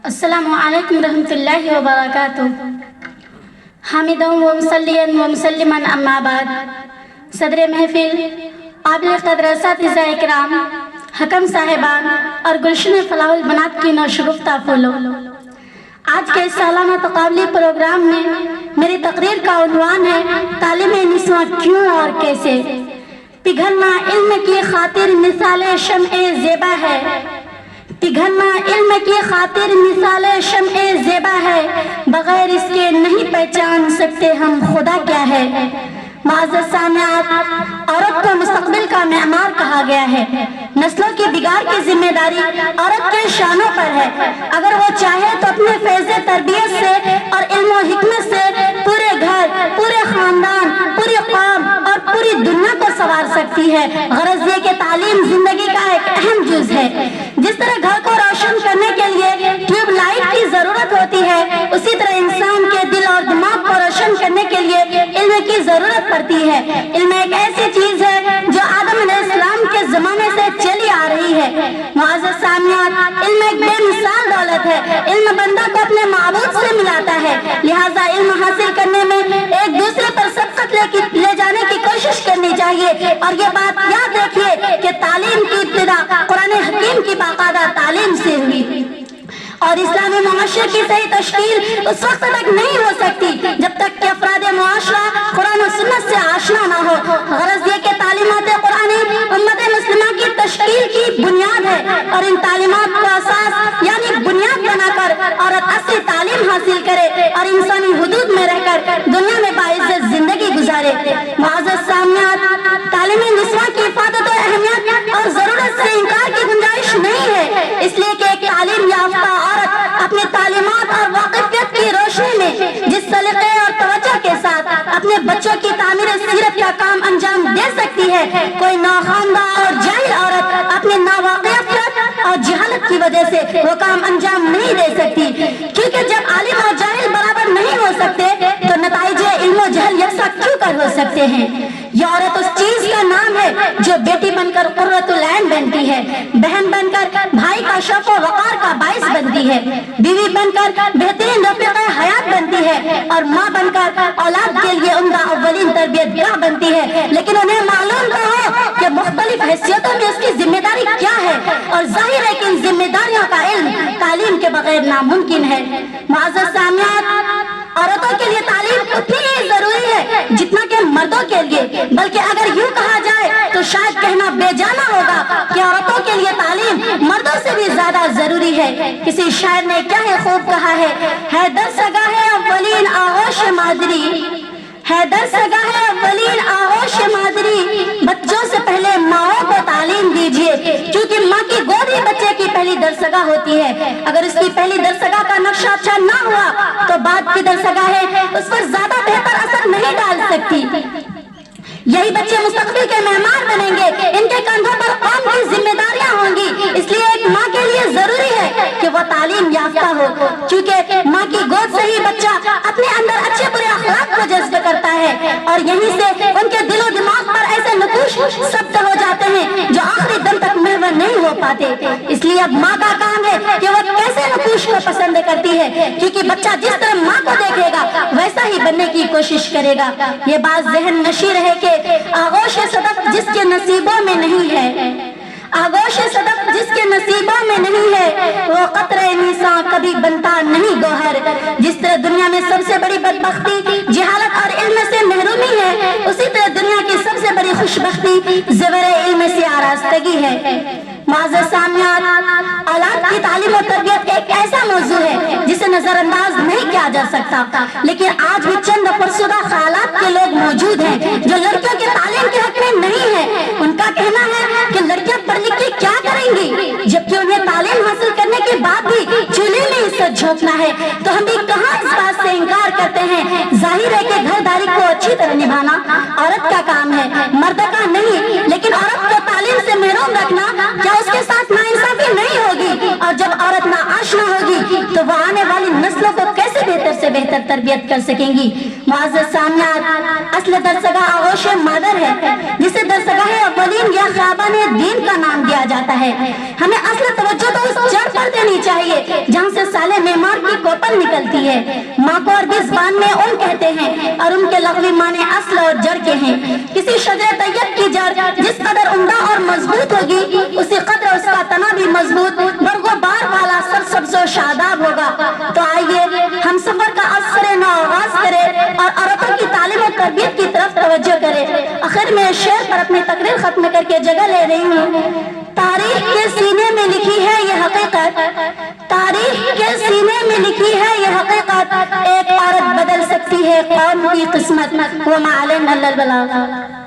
السلام علیکم ورحمۃ اللہ وبرکاتہ۔ حامداً و مصلیاً و مسلماً اما بعد۔ صدر محفل، قابل قدر اساتذہ اکرام، حکم صاحبان اور گلشن فلاح البنات کی نوشگفتہ پھولوں، آج کے سالانہ تقابلی پروگرام میں میری تقریر کا عنوان ہے تعلیم نسواں کیوں اور کیسے۔ پگھلنا علم کی خاطر مثال شمع زیبا ہے، پگھلنا علم کی خاطر مثال شمع زیبا ہے، بغیر اس کے نہیں پہچان سکتے ہم خدا کیا ہے۔ معزز سامعات، عورت کو مستقبل کا معمار کہا گیا ہے۔ نسلوں کی بگاڑ کی ذمہ داری عورت کے شانوں پر ہے۔ اگر وہ چاہے تو اپنے فیض تربیت سے اور علم و حکمت سے پورے گھر، پورے خاندان، پوری قوم اور پوری دنیا کو سنوار سکتی ہے۔ غرض یہ کہ تعلیم زندگی کا ایک اہم جز ہے۔ جس طرح گھر کو روشن کرنے کے لیے ٹیوب لائٹ کی ضرورت ہوتی ہے، اسی طرح انسان کے دل اور دماغ کو روشن کرنے کے لیے علم کی ضرورت پڑتی ہے۔ علم ایک ایسی چیز ہے جو آدم علیہ السلام کے زمانے سے چلی آ رہی ہے۔ معزز سامعات، علم ایک بے مثال دولت ہے۔ علم بندہ کو اپنے معبود سے ملاتا ہے، لہٰذا علم حاصل کرنے میں ایک دوسرے پر سبقت لے جانے کی کوشش کرنی چاہیے۔ اور یہ بات یاد رکھیے کہ تعلیم کی ابتدا قرآن حکیم کی باقاعدہ تعلیم سے ہوئی، اور اسلامی معاشرے کی صحیح تشکیل اس وقت تک نہیں ہو سکتی جب تک کہ افراد معاشرہ قرآن و سنت سے آشنا نہ ہو۔ غرض یہ کہ تعلیمات قرآنی امت مسلمہ کی تشکیل کی بنیاد ہے، اور ان تعلیمات کو اساس یعنی بنیاد بنا کر عورت اصلی تعلیم حاصل کرے اور انسانی حدود میں رہ کر دنیا میں باعزت زندگی گزارے۔ معزز سامعات، تعلیم نسواں کی افادت و اہمیت اور ضرورت سے انکار کی گنجائش نہیں ہے، اس لیے کہ ایک تعلیم یافتہ عورت اپنی تعلیمات اور واقفیت کی روشنی میں جس سلیقے اور توجہ کے ساتھ اپنے بچوں کی تعمیر سیرت کا کام انجام دے سکتی ہے، کوئی ناخواندہ اور جاہل عورت اپنی ناواقفیت اور جہالت کی وجہ سے وہ کام انجام نہیں دے سکتی، کیونکہ جب عالم اور جاہل برابر نہیں ہو سکتے تو نتائج علم و جہل یکساں کیوں کر ہو سکتے ہیں۔ یہ عورت اس چیز کا نام ہے جو بیٹی بن کر قرۃ العین بنتی ہے، بہن بن کر بھائی کا شوق و وقار کا باعث بنتی ہے، بیوی بن کر بہترین رفیق حیات بنتی ہے، اور ماں بن کر اولاد کے لیے عمدہ اولین تربیت گاہ بنتی ہے۔ لیکن انہیں معلوم نہ ہو کہ مختلف حیثیتوں میں اس کی ذمہ داری کیا ہے، اور ظاہر ہے کہ ان ذمہ داریوں کا علم تعلیم کے بغیر ناممکن ہے۔ معزز سامعات، عورتوں کے لیے تعلیم اتنی ہی ضروری ہے جتنا کہ مردوں کے لیے، بلکہ اگر یوں کہا جائے تو شاید کہنا بے جانا ہوگا کہ عورتوں کے لیے تعلیم مردوں سے بھی زیادہ ضروری ہے۔ کسی شاعر نے کیا ہے خوب کہا ہے در سگاہ اولین آغوش مادری، ہے در سگاہ اولین آغوش مادری، بچوں سے پہلے ماؤں کو تعلیم دیجیے، کیونکہ ماں کی گود ہی بچے کی پہلی درسگاہ ہوتی ہے۔ اگر اس کی پہلی درسگاہ کا نقشہ اچھا نہ ہوا تو بعد کی درسگاہیں اس پر زیادہ بہتر اثر نہیں ڈال سکتی۔ یہی بچے مستقبل کے معمار بنیں گے، ان کے کندھوں پر قوم کی ذمہ داریاں ہوں گی۔ اس لیے ایک ماں کے لیے ضروری ہے کہ وہ تعلیم یافتہ ہو، کیونکہ ماں کی گود سے ہی بچہ اپنے اندر اچھے برے اخلاق کو جذب کرتا ہے، اور یہیں سے ان کے دل و دماغ پر ایسے نقوش ثبت ہو جاتے ہیں جو آخری دم تک محور نہیں ہو پاتے۔ اس لیے اب ماں کا کام ہے کہ وہ کیسے نقوش کو پسند کرتی ہے، کیونکہ بچہ جس طرح ماں کو دیکھے گا ویسا ہی بننے کی کوشش کرے گا۔ یہ بات ذہن نشی رہے کہ آغوش صدف جس کے نصیبوں میں نہیں ہے، آغوش صدف جس کے نصیبوں میں نہیں ہے، وہ قطرہ نیساں کبھی بنتا نہیں گوہر۔ جس طرح دنیا میں سب سے بڑی بدبختی جہالت اور علم سے محرومی ہے، اسی طرح دنیا کی سب سے بڑی خوشبختی زیور علم سے آراستگی ہے۔ معزز سامعات، اولاد کی تعلیم و تربیت ایک ایسا موضوع ہے جسے نظر انداز نہیں کیا جا سکتا، لیکن آج بھی چند فرسودہ خیالات کے لوگ موجود ہیں جو لڑکیوں کی تعلیم کے حق میں نہیں ہیں۔ ان کا کہنا ہے کہ لڑکیاں پڑھ لکھ کے کیا کریں گی، جبکہ انہیں تعلیم حاصل کرنے کے بعد بھی چولہے میں عزت جھونکنا ہے۔ تو ہم بھی کہاں اس بات سے انکار کرتے ہیں۔ ظاہر ہے کہ گھر داری کو اچھی طرح نبھانا عورت کا کام ہے، مرد کا نہیں، لیکن عورت کو تعلیم سے محروم رکھنا کیا اس کے ساتھ ناانصافی نہیں ہوگی؟ اور جب عورت ناآشنا ہوگی تو وہ آنے والی نسلوں کو کیسے بہتر سے بہتر تربیت کر سکیں گی۔ معزز سامعات، اصل درسگاہ آغوش مادر ہے جسے درسگاہ اولین یا خیابان دین کا نام دیا جاتا ہے۔ ہمیں اصل توجہ تو اس جڑ پر دینی چاہیے جہاں سے سالے معمار کی کوپل نکلتی ہے۔ ماں کو عربی زبان میں ام کہتے ہیں اور ان کے لغوی معنی اصل اور جڑ کے ہیں۔ کسی شجر طیب کی جڑ جس قدر عمدہ اور مضبوط ہوگی اسی قدر اس کا تنا بھی مضبوط، برگ و بار والا، سرسبز و شاداب ہوگا۔ تو آئیے ہم سفر کا عصر نو آغاز کریں اور عورتوں کی تعلیم و تربیت کی طرف توجہ کریں۔ آخر میں شعر پر اپنی تقریر ختم کر کے جگہ لے رہی ہوں۔ تاریخ کے سینے میں لکھی ہے یہ حقیقت، تاریخ کے سینے میں لکھی ہے یہ حقیقت، ایک عورت بدل سکتی ہے قوم کی قسمت، وما علینا الا البلاغ۔